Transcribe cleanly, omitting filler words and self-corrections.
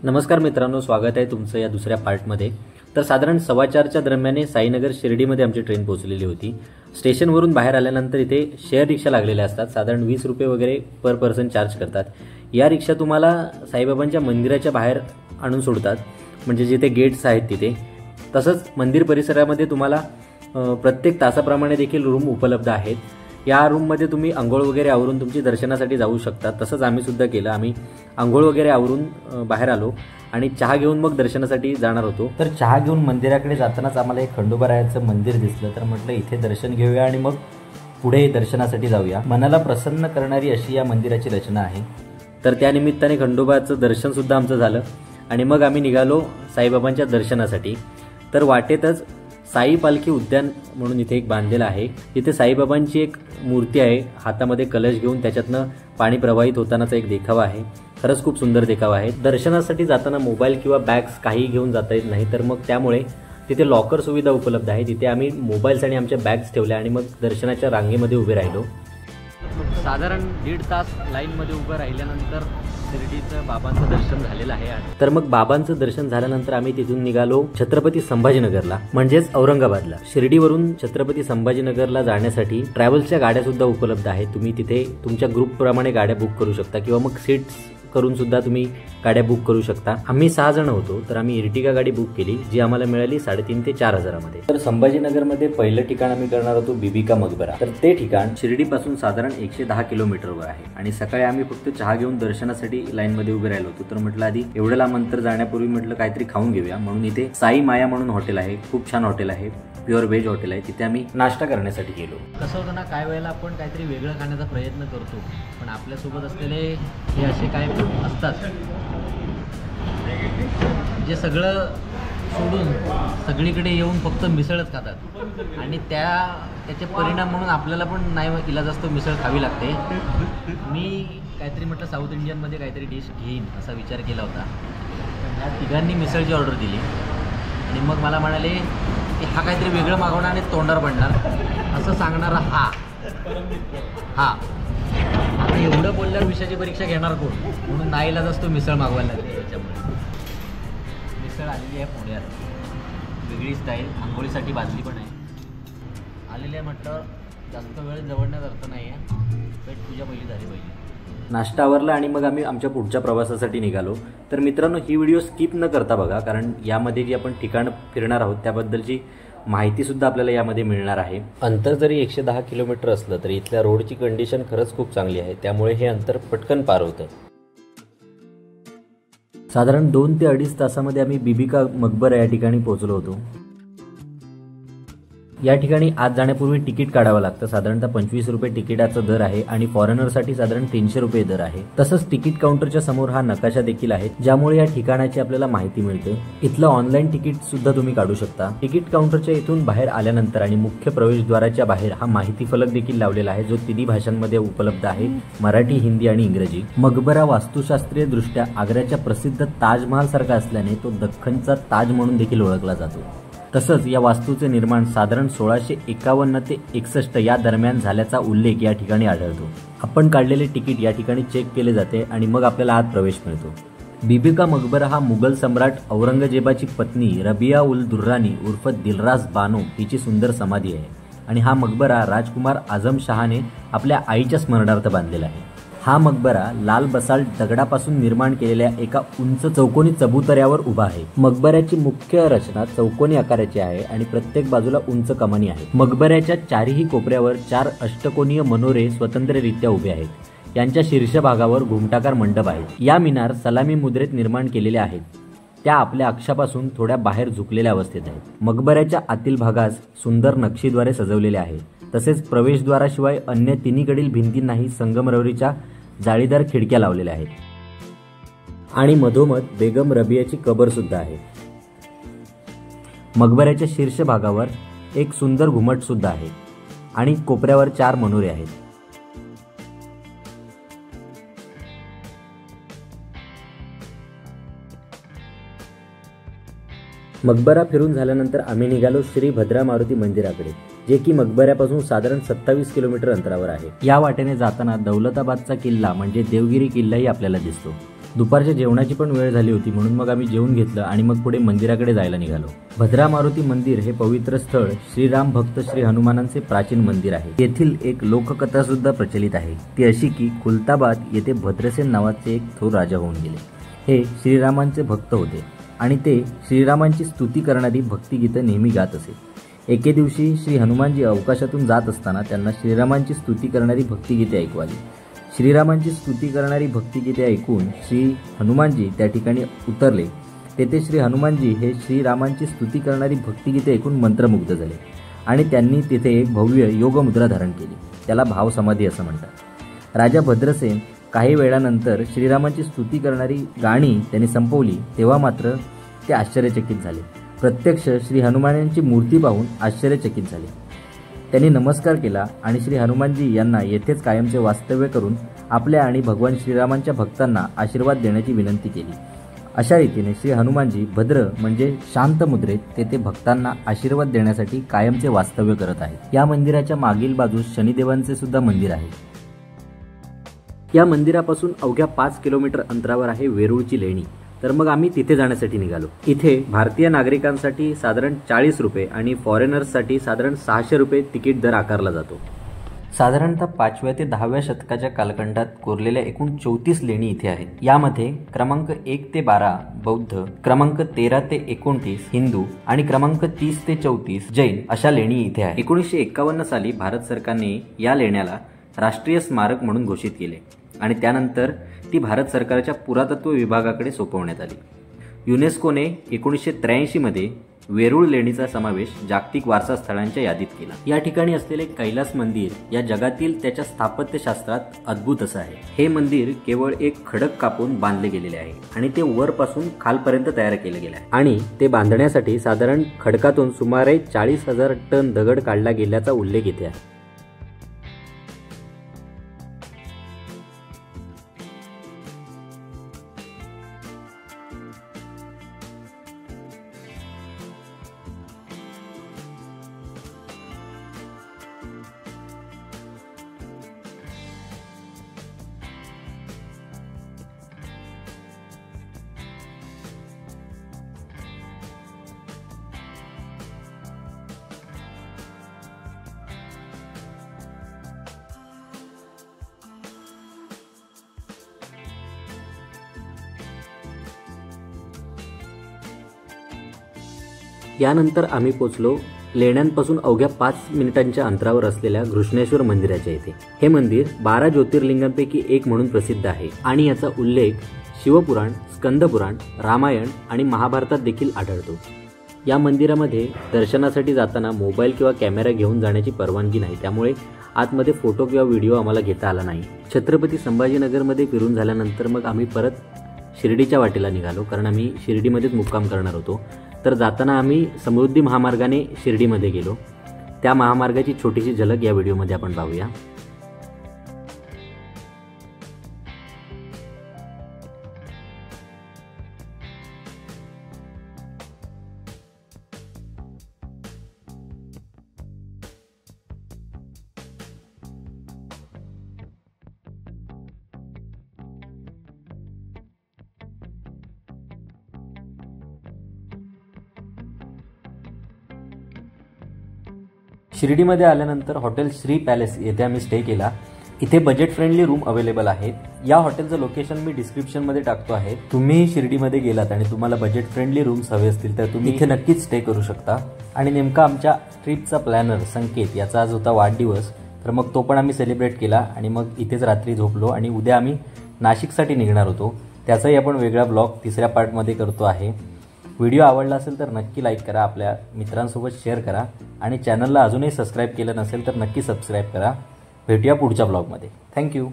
नमस्कार मित्रांनो, स्वागत आहे तुमचं या दुसऱ्या पार्टमध्ये। तर साधारण 4:15च्या दरम्यान साईनगर शिर्डीमध्ये आमची ट्रेन पोहोचलेली होती। स्टेशनवरून बाहेर आल्यानंतर इथे शेअर रिक्षा लागलेल्या असतात। साधारण 20 रुपये वगैरे पर पर्सन चार्ज करतात। या रिक्षा तुम्हाला साईबाबांच्या मंदिराच्या बाहेर आणून सोडतात, म्हणजे जिथे गेट्स आहेत तिथे। तसंच मंदिर परिसरामध्ये तुम्हाला प्रत्येक तासाप्रमाणे देखील रूम उपलब्ध आहेत। या रूममध्ये तुम्ही अंघोळ वगैरे आवरून तुमची दर्शनासाठी जाऊ शकता। तसंच आम्ही सुद्धा केलं। आम्ही अंघोळ वगैरे आवरून बाहेर आलो आणि चहा घेऊन मग दर्शनासाठी जाणार होतो। तर चहा घेऊन मंदिराकडे जातानाच आम्हाला एक खंडोबारायाचं मंदिर दिसलं। तर म्हटलं इथे दर्शन घेऊया आणि मग पुढे दर्शनासाठी जाऊया। मनाला प्रसन्न करणारी अशी या मंदिराची रचना आहे। तर त्या निमित्ताने खंडोबाचं दर्शन सुद्धा आमचं झालं आणि मग आम्ही निघालो साईबाबांच्या दर्शनासाठी। तर वाटेतच साई पालखी उद्यान म्हणून इथे एक बांधलेलं आहे। तिथे साईबाबांची एक मूर्ती आहे, हातामध्ये कलश घेऊन त्याच्यातनं पाणी प्रवाहित होतानाचा एक देखावा आहे। खरंच खूप सुंदर देखावा आहे। दर्शनासाठी जाताना मोबाईल किंवा बॅग्स काही घेऊन जाता येत नाही, तर मग त्यामुळे तिथे लॉकर सुविधा उपलब्ध आहे। तिथे आम्ही मोबाईल्स आणि आमच्या बॅग्स ठेवल्या आणि मग दर्शनाच्या रांगेमध्ये उभे राहिलो। साधारण 1.5 तास लाईनमध्ये उभं राहिल्यानंतर शिर्डीचं बाबांचं दर्शन झालेलं आहे। तर मग बाबांचं दर्शन झाल्यानंतर आम्ही तिथून निघालो छत्रपती संभाजीनगरला, म्हणजेच औरंगाबादला। शिर्डीवरून छत्रपती संभाजीनगरला जाण्यासाठी ट्रॅव्हल्सच्या गाड्या सुद्धा उपलब्ध आहेत। तुम्ही तिथे तुमच्या ग्रुपप्रमाणे गाड्या बुक करू शकता किंवा मग सीट्स करून सुद्धा तुम्ही गाड्या बुक करू शकता। आम्ही 6 जण होतो, तर आम्ही इर्टिगा गाडी बुक केली, जी आम्हाला मिळाली 3,500 ते 4,000 मध्ये। तर संभाजीनगरमध्ये पहिलं ठिकाण आम्ही करणार होतो बीबी का मकबरा। तर ते ठिकाण शिर्डीपासून साधारण 110 किलोमीटरवर आहे आणि सकाळी आम्ही फक्त चहा घेऊन दर्शनासाठी लाईनमध्ये उभे राहिलो होतो। तर म्हटलं आधी एवढं लांब अंतर जाण्यापूर्वी म्हटलं काहीतरी खाऊन घेऊया, म्हणून इथे साई माया म्हणून हॉटेल आहे। खूप छान हॉटेल आहे, प्युअर व्हेज हॉटेल आहे। तिथे आम्ही नाश्ता करण्यासाठी गेलो। कसं होतं ना, काय वेळेला आपण काहीतरी वेगळं खाण्याचा प्रयत्न करतो, पण आपल्यासोबत असलेले हे असे काय असतात जे सगळं सोडून सगळीकडे येऊन फक्त मिसळच खातात आणि त्याचे परिणाम म्हणून आपल्याला पण नाही इलाज असतो, मिसळ खावी लागते। मी काहीतरी म्हटलं साऊथ इंडियनमध्ये काहीतरी डिश घेईन असा विचार केला होता। या तिघांनी मिसळची ऑर्डर दिली आणि मग मला म्हणाले की हा काहीतरी वेगळं मागवणार आणि तोंडावर पडणार असं सांगणारा हा आता एवढं बोलल्यावर विषयाची परीक्षा घेणार कोण, म्हणून नाईलाज असतो मिसळ मागवायला लागली। त्याच्यामुळे मिसळ आलेली आहे पुण्यात, वेगळी स्टाईल, आंघोळीसाठी बादली पण आहे आलेली आहे। म्हटलं जास्त वेळ जवळण्यात अर्थ नाही आहे, पेट पूजा पहिली झाली पाहिजे। नाश्ता आवरला आणि मग आम्ही आमच्या पुढच्या प्रवासासाठी निघालो। तर मित्रांनो, ही व्हिडिओ स्किप न करता बघा, कारण यामध्ये जी आपण ठिकाण फिरणार आहोत त्याबद्दलची माहिती सुद्धा आपल्याला यामध्ये मिळणार आहे। अंतर जरी 110 किलोमीटर असलं तरी इथल्या रोडची कंडिशन खरंच खूप चांगली आहे, त्यामुळे हे अंतर पटकन पार होतं। साधारण 2 ते 2.5 तासामध्ये आम्ही बीबी का मकबरा या ठिकाणी पोहोचलो होतो। या ठिकाणी आत जाण्यापूर्वी तिकीट काढावं लागतं। साधारणतः 25 रुपये तिकिटाचा दर आहे आणि फॉरेनरसाठी साधारण 300 रुपये दर आहे। तसंच तिकीट काउंटरच्या समोर हा नकाशा देखील आहे, ज्यामुळे या ठिकाणाची आपल्याला माहिती मिळते। इथलं ऑनलाईन तिकीट सुद्धा तुम्ही काढू शकता। तिकीट काउंटरच्या इथून बाहेर आल्यानंतर आणि मुख्य प्रवेशद्वाराच्या बाहेर हा माहिती फलक देखील लावलेला आहे, जो तिन्ही भाषांमध्ये उपलब्ध आहे, मराठी, हिंदी आणि इंग्रजी। मकबरा वास्तुशास्त्रीय दृष्ट्या आग्र्याच्या प्रसिद्ध ताजमहाल सारखा असल्याने तो दख्खनचा ताज म्हणून देखील ओळखला जातो। तसंच या वास्तूचे निर्माण साधारण 1651 ते 61 या दरम्यान झाल्याचा उल्लेख या ठिकाणी आढळतो। आपण काढलेले तिकीट या ठिकाणी चेक केले जाते आणि मग आपल्याला आत प्रवेश मिळतो। बीबी का मकबरा हा मुघल सम्राट औरंगजेबाची पत्नी रबिया उल दुर्रानी उर्फ दिलरास बानो हिची सुंदर समाधी आहे आणि हा मकबरा राजकुमार आझम शहाने आपल्या आईच्या स्मरणार्थ बांधलेला आहे। हा मकबरा लाल बसाल्ट दगडापासून निर्माण केलेल्या एका उंच चौकोनी चबुतऱ्यावर उभा आहे। मकबऱ्याची मुख्य रचना चौकोनी आकाराची आहे आणि प्रत्येक बाजूला उंच कमानी आहेत। मकबऱ्याच्या चारही कोपऱ्यावर 4 अष्टकोनीय मनोरे स्वतंत्ररित्या उभे आहेत। यांच्या शीर्ष भागावर घुमटाकार मंडप आहेत। या मिनार सलामी मुद्रेत निर्माण केलेल्या आहेत, त्या आपल्या अक्षापासून थोड्या बाहेर झुकलेल्या अवस्थेत आहेत। मकबऱ्याच्या आतील भागास सुंदर नक्षीद्वारे सजवलेले आहे। तसेच प्रवेशद्वाराशिवाय अन्य तिन्हीकडील भिंतींनाही संगमरवरीच्या जाळीदार खिडक्या लावलेल्या आहेत आणि मधोमध बेगम रबियाची कबर सुद्धा आहे। मकबऱ्याच्या शीर्ष भागावर एक सुंदर घुमट सुद्धा आहे आणि कोपऱ्यावर 4 मनोरे आहेत। मकबरा फिरून झाल्यानंतर आम्ही निघालो श्री भद्रा मारुती मंदिराकडे, जे की मकबऱ्यापासून साधारण 27 किलोमीटर अंतरावर आहे। या वाटेने जाताना दौलताबादचा किल्ला म्हणजे देवगिरी किल्लाही आपल्याला दिसतो। दुपारच्या जेवणाची पण वेळ झाली होती, म्हणून मग आम्ही जेवून घेतलं आणि मग पुढे मंदिराकडे जायला निघालो. भद्रा मारुती मंदिर हे पवित्र स्थळ श्रीराम भक्त श्री हनुमानांचे प्राचीन मंदिर आहे. येथील एक लोककथा सुद्धा प्रचलित आहे. ती अशी की खुलताबाद येथे भद्रसेन नावाचे एक थोर राजा होऊन गेले. हे श्रीरामांचे भक्त होते आणि ते श्रीरामांची स्तुती करणारी भक्तिगीतं नेहमी गात असे. एके दिवशी श्री हनुमानजी अवकाशातून जात असताना त्यांना श्रीरामांची स्तुती करणारी भक्तिगीते ऐकू आली. श्रीरामांची स्तुती करणारी भक्तिगीते ऐकून श्री हनुमानजी त्या ठिकाणी उतरले. तेथे श्री हनुमानजी हे श्रीरामांची स्तुती करणारी भक्तिगीते ऐकून मंत्रमुग्ध झाले आणि त्यांनी तिथे एक भव्य योगमुद्रा धारण केली. त्याला भावसमाधी असं म्हणतात. राजा भद्रसेन काही वेळानंतर श्रीरामांची स्तुती करणारी गाणी त्यांनी संपवली. तेव्हा मात्र ते आश्चर्यचकित झाले. प्रत्यक्ष श्री हनुमानांची मूर्ती पाहून आश्चर्यचकित झाले. त्यांनी नमस्कार केला आणि श्री हनुमानजी यांना येथेच कायमचे वास्तव्य करून आपल्या आणि भगवान श्रीरामांच्या भक्तांना आशीर्वाद देण्याची विनंती केली. अशा रीतीने श्री हनुमानजी भद्र म्हणजे शांत मुद्रेत तेथे भक्तांना आशीर्वाद देण्यासाठी कायमचे वास्तव्य करत आहेत. या मंदिराच्या मागील बाजूस शनिदेवांचे सुद्धा मंदिर आहे. या मंदिरापासून अवघ्या 5 किलोमीटर अंतरावर आहे वेरूळची लेणी. तर मग आम्ही तिथे जाण्यासाठी निघालो. इथे भारतीय नागरिकांसाठी साधारण 40 रुपये आणि फॉरेनर्ससाठी साधारण 600 रुपये तिकीट दर आकारला जातो. साधारणतः 5व्या ते 10व्या शतकाच्या कालखंडात कोरलेल्या एकूण 34 लेणी इथे आहेत. यामध्ये क्रमांक 1 ते 12 बौद्ध, क्रमांक 13 ते 29 हिंदू आणि क्रमांक 30 ते 34 जैन अशा लेणी इथे आहेत. 1951 साली भारत सरकारने या लेण्याला राष्ट्रीय स्मारक म्हणून घोषित केले आणि त्यानंतर ती भारत सरकारच्या पुरातत्व विभागाकडे सोपवण्यात आली. युनेस्कोने 1983 मध्ये वेरूळ लेणीचा समावेश जागतिक वारसा स्थळांच्या यादीत केला. या ठिकाणी असलेले कैलास मंदिर या जगातील त्याच्या स्थापत्यशास्त्रात अद्भुत असं आहे. हे मंदिर केवळ एक खडक कापून बांधले गेलेले आहे आणि ते वरपासून खालपर्यंत तयार केले गेले आहे आणि ते बांधण्यासाठी साधारण खडकातून सुमारे 40,000 टन दगड काढला गेल्याचा उल्लेख इथे आहे. यानंतर आम्ही पोचलो लेण्यांपासून अवघ्या 5 मिनिटांच्या अंतरावर असलेल्या घृष्णेश्वर मंदिराच्या इथे. हे मंदिर 12 ज्योतिर्लिंगांपैकी एक म्हणून प्रसिद्ध आहे आणि याचा उल्लेख शिवपुराण, स्कंदपुराण, रामायण आणि महाभारतात देखील आढळतो. या मंदिरामध्ये दर्शनासाठी जाताना मोबाईल किंवा कॅमेरा घेऊन जाण्याची परवानगी नाही, त्यामुळे आतमध्ये फोटो किंवा व्हिडिओ आम्हाला घेता आला नाही. छत्रपती संभाजीनगरमध्ये फिरून झाल्यानंतर मग आम्ही परत शिर्डीच्या वाटेला निघालो, कारण आम्ही शिर्डीमध्येच मुक्काम करणार होतो. तर जाताना आम्ही समृद्धी महामार्गाने शिर्डीमध्ये गेलो. त्या महामार्गाची छोटीशी झलक या व्हिडिओमध्ये आपण पाहूया. शिर्डीमध्ये आल्यानंतर हॉटेल श्री पॅलेस येथे आम्ही स्टे केला. इथे बजेट फ्रेंडली रूम अवेलेबल आहेत. या हॉटेलचं लोकेशन मी डिस्क्रिप्शनमध्ये टाकतो आहे. तुम्ही शिर्डीमध्ये गेलात आणि तुम्हाला बजेट फ्रेंडली रूम्स हवे असतील तर तुम्ही इथे नक्कीच स्टे करू शकता. आणि नेमका आमच्या ट्रिपचा प्लॅनर संकेत याचा आज होता वाढदिवस, तर मग तो पण आम्ही सेलिब्रेट केला आणि मग इथेच रात्री झोपलो आणि उद्या आम्ही नाशिकसाठी निघणार होतो. त्याचाही आपण वेगळा ब्लॉग 3ऱ्या पार्टमध्ये करतो आहे. व्हिडिओ आवडला असेल तर नक्की लाईक करा, आपल्या मित्रांसोबत शेअर करा आणि चॅनलला अजूनही सबस्क्राईब केलं नसेल तर नक्की सबस्क्राईब करा. भेटूया पुढच्या ब्लॉगमध्ये. थँक्यू.